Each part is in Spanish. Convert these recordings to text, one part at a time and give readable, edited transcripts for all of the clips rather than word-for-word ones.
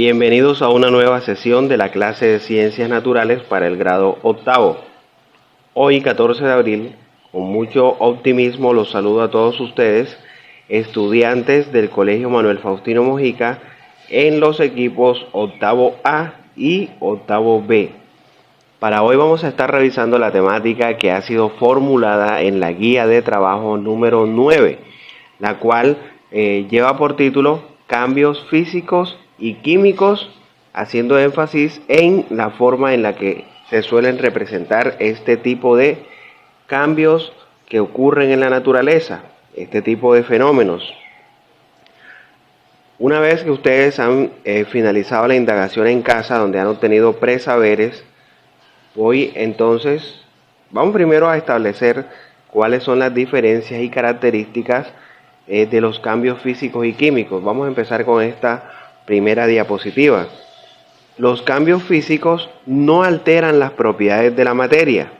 Bienvenidos a una nueva sesión de la clase de Ciencias Naturales para el grado octavo. Hoy, 14 de abril, con mucho optimismo los saludo a todos ustedes, estudiantes del Colegio Manuel Faustino Mojica, en los equipos octavo A y octavo B. Para hoy vamos a estar revisando la temática que ha sido formulada en la guía de trabajo número 9, la cual lleva por título Cambios físicos y químicos, haciendo énfasis en la forma en la que se suelen representar este tipo de cambios que ocurren en la naturaleza, este tipo de fenómenos. Una vez que ustedes han finalizado la indagación en casa, donde han obtenido presaberes, vamos primero a establecer cuáles son las diferencias y características de los cambios físicos y químicos. Vamos a empezar con esta primera diapositiva. Los cambios físicos no alteran las propiedades de la materia,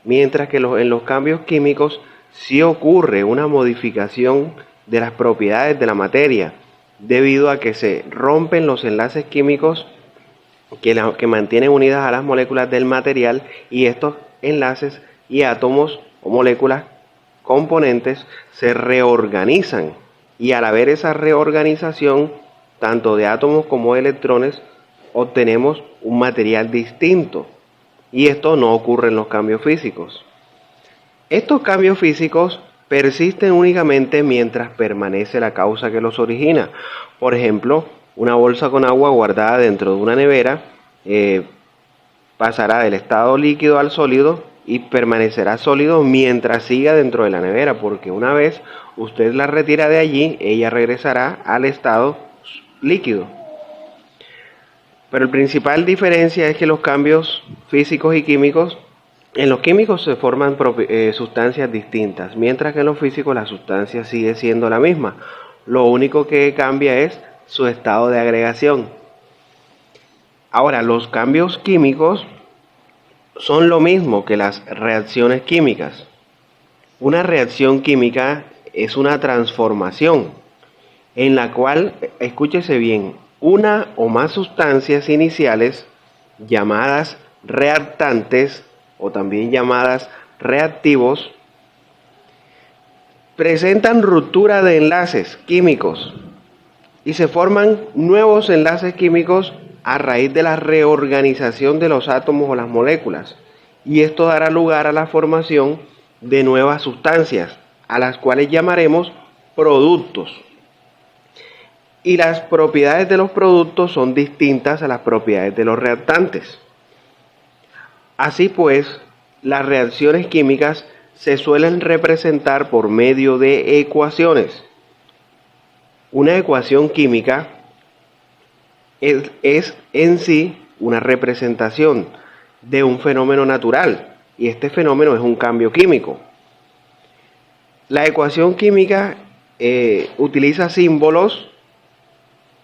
mientras que en los cambios químicos sí ocurre una modificación de las propiedades de la materia, debido a que se rompen los enlaces químicos que mantienen unidas a las moléculas del material, y estos enlaces y átomos o moléculas componentes se reorganizan, y al haber esa reorganización tanto de átomos como de electrones, obtenemos un material distinto, y esto no ocurre en los cambios físicos. Estos cambios físicos persisten únicamente mientras permanece la causa que los origina. Por ejemplo, una bolsa con agua guardada dentro de una nevera pasará del estado líquido al sólido y permanecerá sólido mientras siga dentro de la nevera, porque una vez usted la retira de allí, ella regresará al estado líquido. Pero la principal diferencia es que los cambios físicos y químicos, en los químicos se forman sustancias distintas, mientras que en los físicos la sustancia sigue siendo la misma. Lo único que cambia es su estado de agregación. Ahora, los cambios químicos son lo mismo que las reacciones químicas. Una reacción química es una transformación en la cual, escúchese bien, una o más sustancias iniciales, llamadas reactantes o también llamadas reactivos, presentan ruptura de enlaces químicos y se forman nuevos enlaces químicos a raíz de la reorganización de los átomos o las moléculas, y esto dará lugar a la formación de nuevas sustancias, a las cuales llamaremos productos. Y las propiedades de los productos son distintas a las propiedades de los reactantes. Así pues, las reacciones químicas se suelen representar por medio de ecuaciones. Una ecuación química es en sí una representación de un fenómeno natural, y este fenómeno es un cambio químico. La ecuación química utiliza símbolos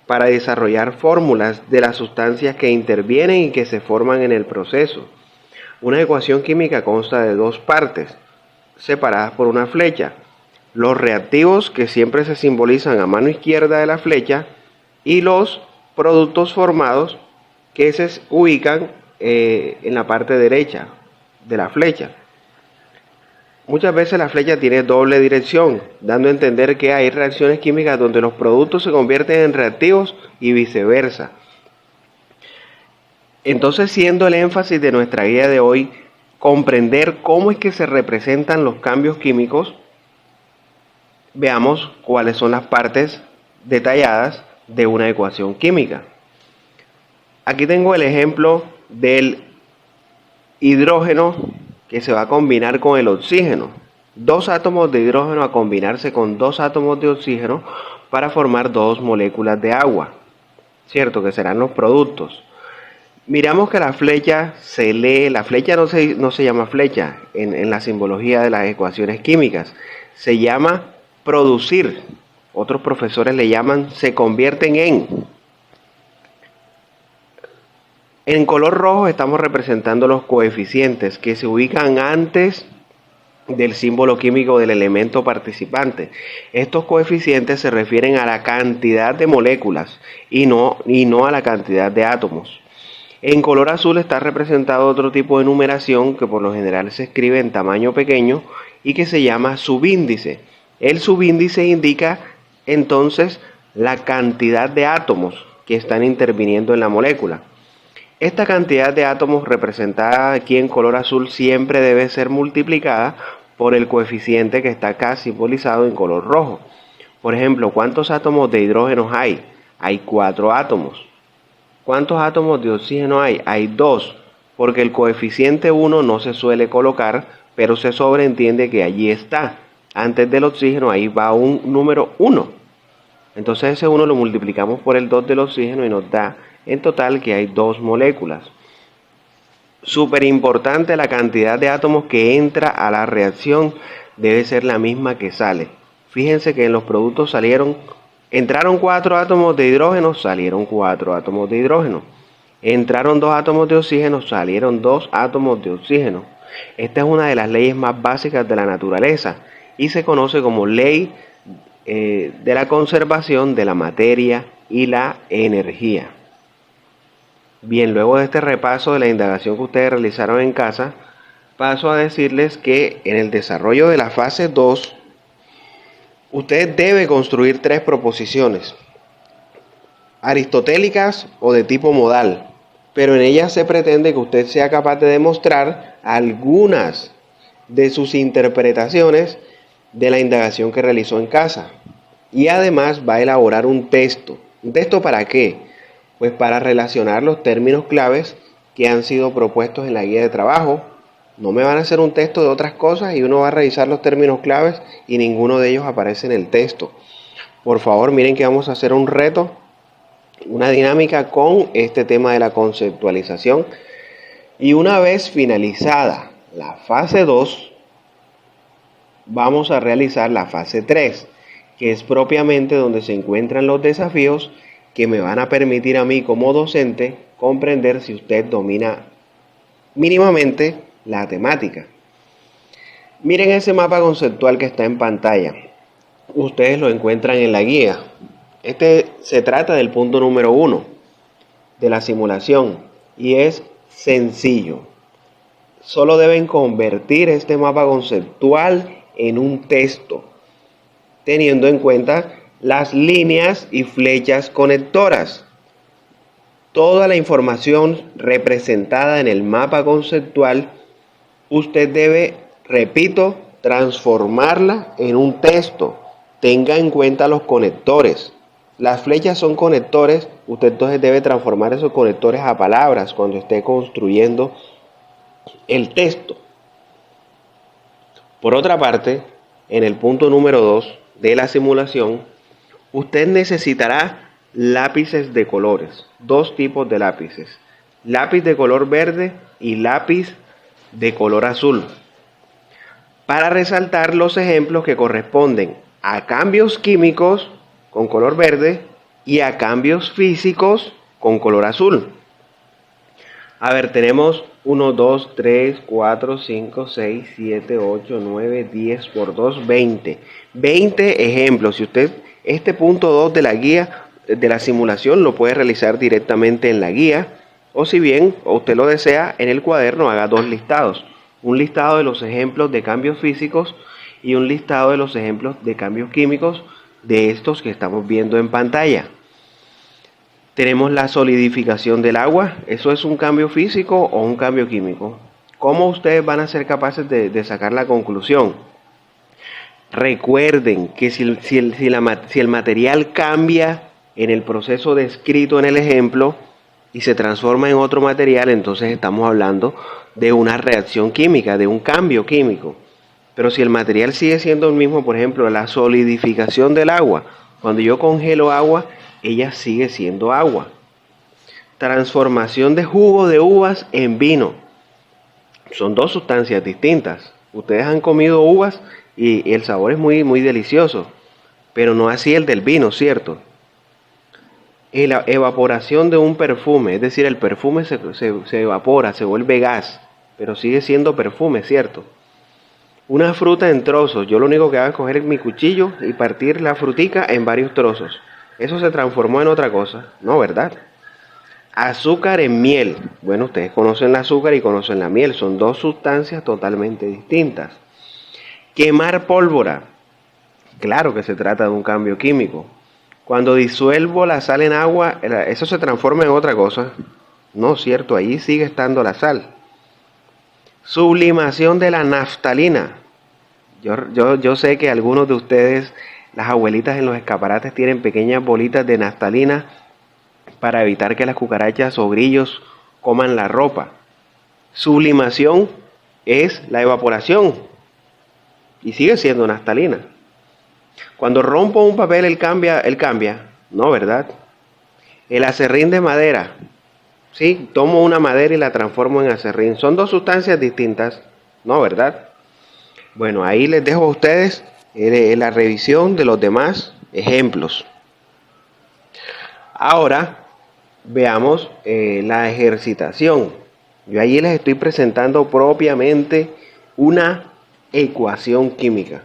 para desarrollar fórmulas de las sustancias que intervienen y que se forman en el proceso. Una ecuación química consta de dos partes, separadas por una flecha: los reactivos, que siempre se simbolizan a mano izquierda de la flecha, y los productos formados, que se ubican en la parte derecha de la flecha. Muchas veces la flecha tiene doble dirección, dando a entender que hay reacciones químicas donde los productos se convierten en reactivos y viceversa. Entonces, siendo el énfasis de nuestra guía de hoy comprender cómo es que se representan los cambios químicos, veamos cuáles son las partes detalladas de una ecuación química. Aquí tengo el ejemplo del hidrógeno que se va a combinar con el oxígeno. Dos átomos de hidrógeno a combinarse con dos átomos de oxígeno para formar dos moléculas de agua, ¿cierto? Que serán los productos. Miramos que la flecha se lee, la flecha no se llama flecha en la simbología de las ecuaciones químicas, se llama producir. Otros profesores le llaman se convierten en. En color rojo estamos representando los coeficientes que se ubican antes del símbolo químico del elemento participante. Estos coeficientes se refieren a la cantidad de moléculas y no a la cantidad de átomos. En color azul está representado otro tipo de numeración que por lo general se escribe en tamaño pequeño y que se llama subíndice. El subíndice indica entonces la cantidad de átomos que están interviniendo en la molécula. Esta cantidad de átomos representada aquí en color azul siempre debe ser multiplicada por el coeficiente que está acá simbolizado en color rojo. Por ejemplo, ¿cuántos átomos de hidrógeno hay? Hay 4 átomos. ¿Cuántos átomos de oxígeno hay? Hay 2, porque el coeficiente 1 no se suele colocar, pero se sobreentiende que allí está. Antes del oxígeno ahí va un número 1. Entonces ese 1 lo multiplicamos por el 2 del oxígeno y nos da en total que hay 2 moléculas. Súper importante, la cantidad de átomos que entra a la reacción debe ser la misma que sale. Fíjense que en los productos entraron 4 átomos de hidrógeno, salieron 4 átomos de hidrógeno. Entraron 2 átomos de oxígeno, salieron 2 átomos de oxígeno. Esta es una de las leyes más básicas de la naturaleza y se conoce como ley de la conservación de la materia y la energía. Bien, luego de este repaso de la indagación que ustedes realizaron en casa, paso a decirles que en el desarrollo de la fase 2, usted debe construir 3 proposiciones aristotélicas o de tipo modal, pero en ellas se pretende que usted sea capaz de demostrar algunas de sus interpretaciones de la indagación que realizó en casa. Y además va a elaborar un texto. ¿Un texto para qué? Pues para relacionar los términos claves que han sido propuestos en la guía de trabajo. No me van a hacer un texto de otras cosas y uno va a revisar los términos claves y ninguno de ellos aparece en el texto. Por favor, miren que vamos a hacer un reto, una dinámica con este tema de la conceptualización. Y una vez finalizada la fase 2, vamos a realizar la fase 3, que es propiamente donde se encuentran los desafíos que me van a permitir a mí como docente comprender si usted domina mínimamente la temática. Miren ese mapa conceptual que está en pantalla. Ustedes lo encuentran en la guía. Este se trata del punto número 1 de la simulación y es sencillo. Solo deben convertir este mapa conceptual en un texto, teniendo en cuenta las líneas y flechas conectoras. Toda la información representada en el mapa conceptual, usted debe, repito, transformarla en un texto. Tenga en cuenta los conectores. Las flechas son conectores, usted entonces debe transformar esos conectores a palabras cuando esté construyendo el texto. Por otra parte, en el punto número 2 de la simulación, usted necesitará lápices de colores, 2 tipos de lápices, lápiz de color verde y lápiz de color azul, para resaltar los ejemplos que corresponden a cambios químicos con color verde y a cambios físicos con color azul. A ver, tenemos 1, 2, 3, 4, 5, 6, 7, 8, 9, 10 por 2, 20. 20 ejemplos. Si usted este punto 2 de la guía de la simulación lo puede realizar directamente en la guía, o si bien usted lo desea, en el cuaderno haga 2 listados. Un listado de los ejemplos de cambios físicos y un listado de los ejemplos de cambios químicos de estos que estamos viendo en pantalla. Tenemos la solidificación del agua. ¿Eso es un cambio físico o un cambio químico? ¿Cómo ustedes van a ser capaces de sacar la conclusión? Recuerden que si el material cambia en el proceso descrito en el ejemplo y se transforma en otro material, entonces estamos hablando de una reacción química, de un cambio químico. Pero si el material sigue siendo el mismo, por ejemplo, la solidificación del agua, cuando yo congelo agua, ella sigue siendo agua. Transformación de jugo de uvas en vino. Son 2 sustancias distintas. Ustedes han comido uvas y el sabor es muy, muy delicioso, pero no así el del vino, ¿cierto? Y la evaporación de un perfume, es decir, el perfume se evapora, se vuelve gas, pero sigue siendo perfume, ¿cierto? Una fruta en trozos, yo lo único que hago es coger mi cuchillo y partir la frutica en varios trozos. Eso se transformó en otra cosa, ¿no, verdad? Azúcar en miel. Bueno, ustedes conocen el azúcar y conocen la miel, son dos sustancias totalmente distintas. Quemar pólvora. Claro que se trata de un cambio químico. Cuando disuelvo la sal en agua, eso se transforma en otra cosa. No, cierto, ahí sigue estando la sal. Sublimación de la naftalina. Yo sé que algunos de ustedes, las abuelitas en los escaparates, tienen pequeñas bolitas de naftalina para evitar que las cucarachas o grillos coman la ropa. Sublimación es la evaporación y sigue siendo naftalina. Cuando rompo un papel, él cambia, ¿no, verdad? El acerrín de madera. Sí, tomo una madera y la transformo en acerrín. Son dos sustancias distintas, ¿no, verdad? Bueno, ahí les dejo a ustedes la revisión de los demás ejemplos. Ahora veamos la ejercitación. Yo allí les estoy presentando propiamente una ecuación química.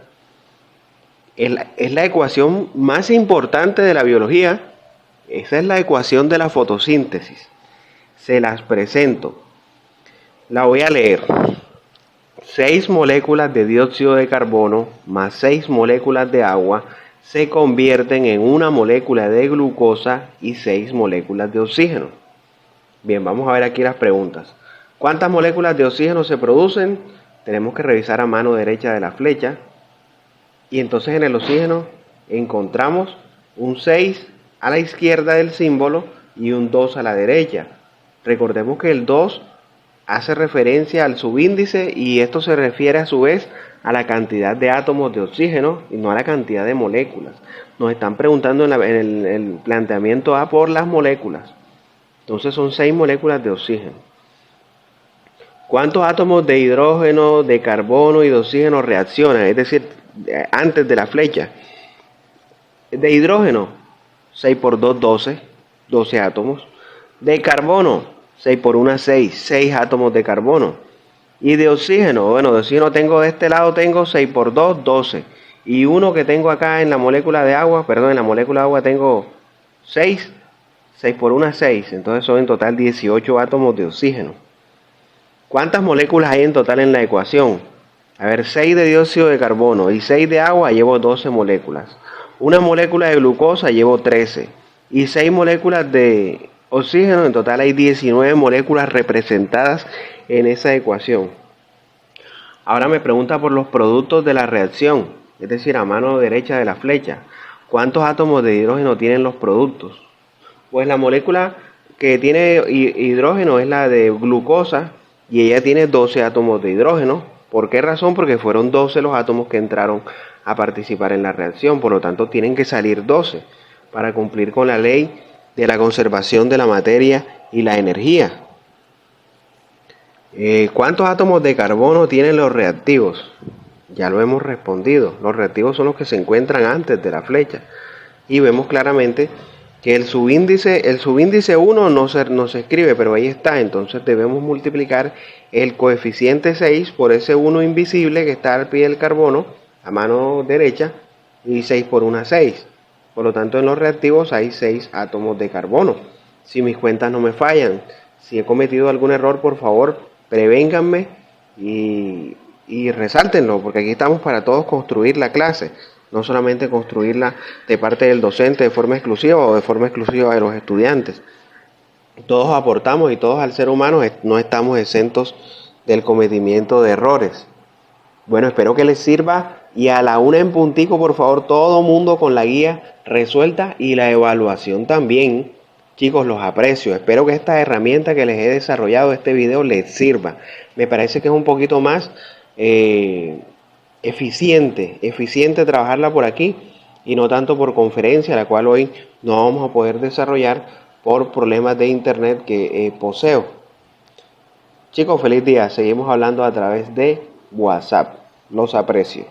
Es la ecuación más importante de la biología. Esa es la ecuación de la fotosíntesis. Se las presento. La voy a leer. 6 moléculas de dióxido de carbono más 6 moléculas de agua se convierten en una molécula de glucosa y 6 moléculas de oxígeno. Bien, vamos a ver aquí las preguntas. ¿Cuántas moléculas de oxígeno se producen? Tenemos que revisar a mano derecha de la flecha. Y entonces en el oxígeno encontramos un 6 a la izquierda del símbolo y un 2 a la derecha. Recordemos que el 2 hace referencia al subíndice y esto se refiere a su vez a la cantidad de átomos de oxígeno y no a la cantidad de moléculas. Nos están preguntando en el planteamiento A por las moléculas. Entonces son 6 moléculas de oxígeno. ¿Cuántos átomos de hidrógeno, de carbono y de oxígeno reaccionan? Es decir, antes de la flecha. De hidrógeno, 6 por 2, 12 átomos. De carbono, 6 por 1, 6 átomos de carbono. Y de oxígeno, bueno, de oxígeno tengo de este lado, tengo 6 por 2, 12. Y uno que tengo acá en la molécula de agua, en la molécula de agua tengo 6 por 1, 6. Entonces son en total 18 átomos de oxígeno. ¿Cuántas moléculas hay en total en la ecuación? A ver, 6 de dióxido de carbono y 6 de agua, llevo 12 moléculas. Una molécula de glucosa, llevo 13. Y 6 moléculas de oxígeno, en total hay 19 moléculas representadas en esa ecuación. Ahora me pregunta por los productos de la reacción, es decir, a mano derecha de la flecha. ¿Cuántos átomos de hidrógeno tienen los productos? Pues la molécula que tiene hidrógeno es la de glucosa y ella tiene 12 átomos de hidrógeno. ¿Por qué razón? Porque fueron 12 los átomos que entraron a participar en la reacción, por lo tanto tienen que salir 12 para cumplir con la ley de la conservación de la materia y la energía. ¿Cuántos átomos de carbono tienen los reactivos? Ya lo hemos respondido. Los reactivos son los que se encuentran antes de la flecha. Y vemos claramente que el subíndice 1 no se escribe, pero ahí está. Entonces debemos multiplicar el coeficiente 6 por ese 1 invisible que está al pie del carbono, a mano derecha, y 6 por 1, 6. Por lo tanto, en los reactivos hay 6 átomos de carbono. Si mis cuentas no me fallan, si he cometido algún error, por favor, prevénganme y resáltenlo, porque aquí estamos para todos construir la clase, no solamente construirla de parte del docente de forma exclusiva o de forma exclusiva de los estudiantes. Todos aportamos y todos al ser humano no estamos exentos del cometimiento de errores. Bueno, espero que les sirva y a la 1 en puntico, por favor, todo mundo con la guía resuelta y la evaluación también. Chicos, los aprecio. Espero que esta herramienta que les he desarrollado, este video, les sirva. Me parece que es un poquito más eficiente trabajarla por aquí y no tanto por conferencia, la cual hoy no vamos a poder desarrollar por problemas de internet que poseo. Chicos, feliz día. Seguimos hablando a través de WhatsApp. Los aprecio.